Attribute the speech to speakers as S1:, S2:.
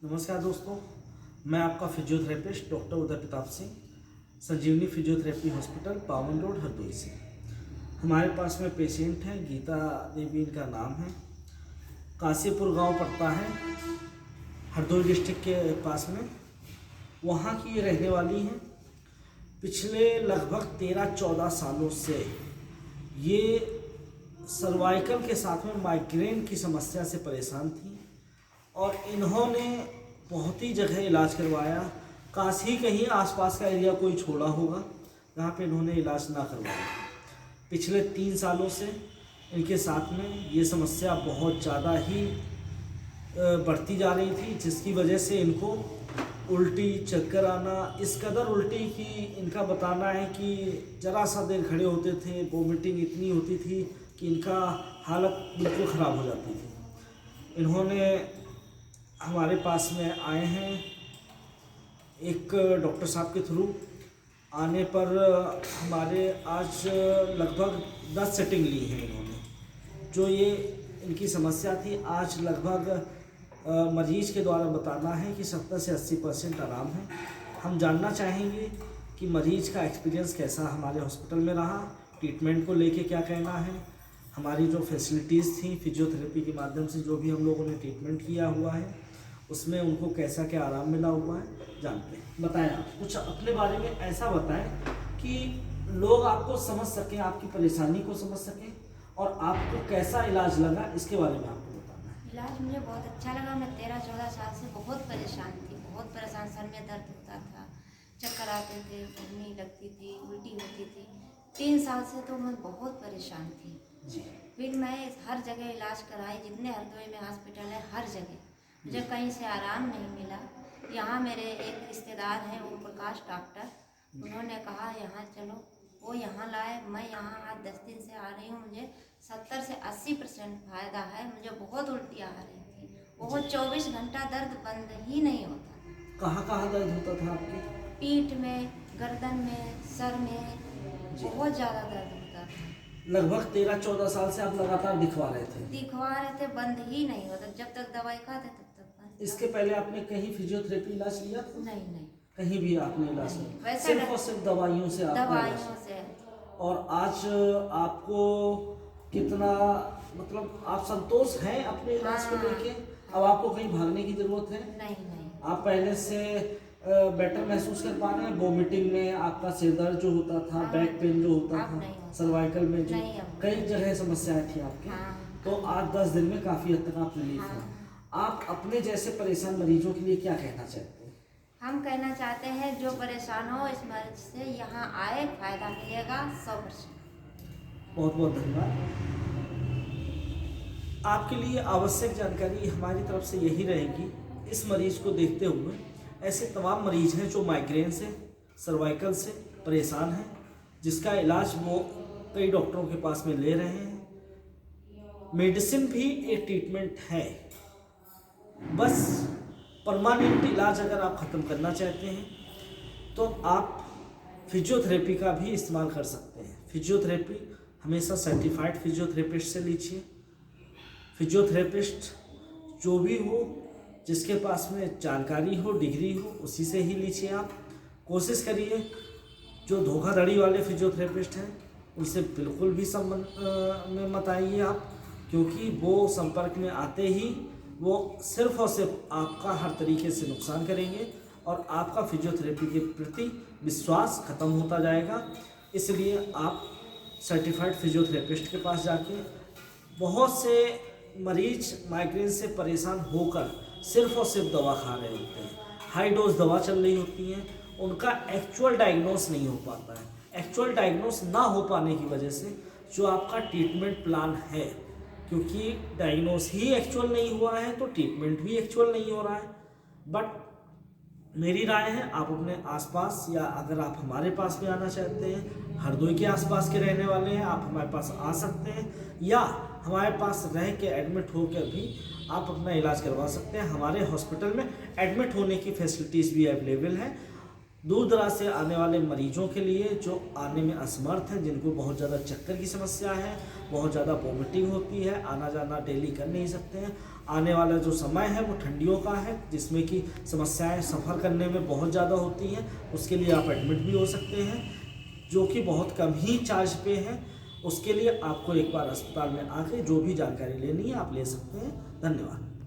S1: नमस्कार दोस्तों, मैं आपका फिजियोथेरेपिस्ट डॉक्टर उदय प्रताप सिंह, संजीवनी फिजियोथेरेपी हॉस्पिटल, पावन रोड, हरदोई से। हमारे पास में पेशेंट हैं, गीता देवी इनका नाम है। काशीपुर गांव पड़ता है, हरदोई डिस्ट्रिक्ट के पास में। वहाँ की ये रहने वाली हैं। पिछले लगभग 13-14 सालों से ये सर्वाइकल के साथ में माइग्रेन की समस्या से परेशान थी और इन्होंने बहुत ही जगह इलाज करवाया। काश ही कहीं आसपास का एरिया कोई छोड़ा होगा जहाँ पे इन्होंने इलाज ना करवाया। पिछले 3 सालों से इनके साथ में ये समस्या बहुत ज़्यादा ही बढ़ती जा रही थी, जिसकी वजह से इनको उल्टी, चक्कर आना, इस कदर उल्टी कि इनका बताना है कि ज़रा सा देर खड़े होते थे, वोमिटिंग इतनी होती थी कि इनका हालत बिल्कुल ख़राब हो जाती थी। इन्होंने हमारे पास में आए हैं एक डॉक्टर साहब के थ्रू। आने पर हमारे आज लगभग 10 सेटिंग ली हैं इन्होंने। जो ये इनकी समस्या थी, आज लगभग मरीज के द्वारा बताना है कि 70 से 80% आराम है। हम जानना चाहेंगे कि मरीज का एक्सपीरियंस कैसा हमारे हॉस्पिटल में रहा, ट्रीटमेंट को लेके क्या कहना है, हमारी जो फैसिलिटीज़ थी फिजियोथेरेपी के माध्यम से जो भी हम लोगों ने ट्रीटमेंट किया हुआ है उसमें उनको कैसा क्या आराम मिला हुआ है, जानते हैं। बताएं, आप कुछ अपने बारे में ऐसा बताएं कि लोग आपको समझ सकें, आपकी परेशानी को समझ सकें और आपको कैसा इलाज लगा, इसके बारे में आपको बताना है।
S2: इलाज मुझे बहुत अच्छा लगा। मैं 13-14 साल से बहुत परेशान थी, बहुत परेशान। सर में दर्द होता था, चक्कर आते थे, बमी लगती थी, उल्टी होती थी। 3 साल से तो मैं बहुत परेशान थी
S1: जी।
S2: फिर मैं हर जगह इलाज कराई, जितने हरदोई में हॉस्पिटल है हर जगह मुझे कहीं से आराम नहीं मिला। यहाँ मेरे एक रिश्तेदार हैं ओम प्रकाश डॉक्टर, उन्होंने कहा यहाँ चलो, वो यहाँ लाए। मैं यहाँ आज 10 दिन से आ रही हूँ। मुझे 70 से 80% फायदा है। मुझे बहुत उल्टी आ रही थी, बहुत 24 घंटा दर्द बंद ही नहीं होता।
S1: कहाँ दर्द होता था आपके?
S2: पीठ में, गर्दन में, सर में बहुत ज़्यादा दर्द होता था।
S1: लगभग 13-14 साल से आप लगातार दिखवा रहे थे?
S2: बंद ही नहीं होता। जब तक दवाई खाते तब तक बंद।
S1: इसके पहले आपने कहीं फिजियोथेरेपी इलाज लिया था?
S2: नहीं,
S1: कहीं भी आपने इलाज
S2: नहीं।
S1: नहीं,
S2: वैसे
S1: सिर्फ और सिर्फ दवाइयों से आपने
S2: दवाइयों से।
S1: और आज आपको कितना, मतलब आप संतोष हैं अपने इलाज को लेके? अब आपको कहीं भागने की जरूरत है?
S2: नहीं।
S1: आप पहले से बेटर महसूस कर पा रहे हैं? वोमिटिंग में आपका सिर दर्द जो होता था, बैक पेन जो होता था, सर्वाइकल में जो कई जगह समस्याएं थी आपकी, तो आज 10 दिन में काफ़ी हद तक आप रिलीफ हैं। आप अपने जैसे परेशान मरीजों के लिए क्या कहना चाहते हैं?
S2: हम कहना चाहते हैं जो परेशान हो इस मरीज से यहाँ आए, फायदा मिलेगा 100%।
S1: बहुत बहुत धन्यवाद। आपके लिए आवश्यक जानकारी हमारी तरफ से यही रहेगी। इस मरीज को देखते हुए ऐसे तमाम मरीज हैं जो माइग्रेन से, सर्वाइकल से परेशान हैं, जिसका इलाज वो कई डॉक्टरों के पास में ले रहे हैं। मेडिसिन भी एक ट्रीटमेंट है। बस परमानेंट इलाज अगर आप ख़त्म करना चाहते हैं तो आप फिजियोथेरेपी का भी इस्तेमाल कर सकते हैं। फिजियोथेरेपी हमेशा सर्टिफाइड फिजियोथेरेपिस्ट से लीजिए। फिजियोथेरेपिस्ट जो भी हो, जिसके पास में जानकारी हो, डिग्री हो, उसी से ही लीजिए। आप कोशिश करिए, जो धोखाधड़ी वाले फिजियोथेरेपिस्ट हैं उनसे बिल्कुल भी संबंध में मत आइए आप, क्योंकि वो संपर्क में आते ही वो सिर्फ और सिर्फ आपका हर तरीके से नुकसान करेंगे और आपका फिजियोथेरेपी के प्रति विश्वास खत्म होता जाएगा। इसलिए आप सर्टिफाइड फिजियोथेरेपिस्ट के पास जाके, बहुत से मरीज माइग्रेन से परेशान होकर सिर्फ और सिर्फ दवा खा रहे होते हैं, हाई डोज दवा चल रही होती हैं, उनका एक्चुअल डायग्नोस नहीं हो पाता है। एक्चुअल डायग्नोस ना हो पाने की वजह से जो आपका ट्रीटमेंट प्लान है, क्योंकि डायग्नोस ही एक्चुअल नहीं हुआ है तो ट्रीटमेंट भी एक्चुअल नहीं हो रहा है। बट मेरी राय है, आप अपने आसपास, या अगर आप हमारे पास में आना चाहते हैं, हरदोई के आसपास के रहने वाले हैं, आप हमारे पास आ सकते हैं, या हमारे पास रह के एडमिट होकर भी आप अपना इलाज करवा सकते हैं। हमारे हॉस्पिटल में एडमिट होने की फैसिलिटीज़ भी अवेलेबल हैं। दूर दराज से आने वाले मरीजों के लिए जो आने में असमर्थ हैं, जिनको बहुत ज़्यादा चक्कर की समस्या है, बहुत ज़्यादा वोमिटिंग होती है, आना जाना डेली कर नहीं सकते हैं। आने वाला जो समय है वो ठंडियों का है, जिसमें कि समस्याएं सफ़र करने में बहुत ज़्यादा होती हैं। उसके लिए आप एडमिट भी हो सकते हैं, जो कि बहुत कम ही चार्ज पे है। उसके लिए आपको एक बार अस्पताल में आके जो भी जानकारी लेनी है आप ले सकते हैं। धन्यवाद।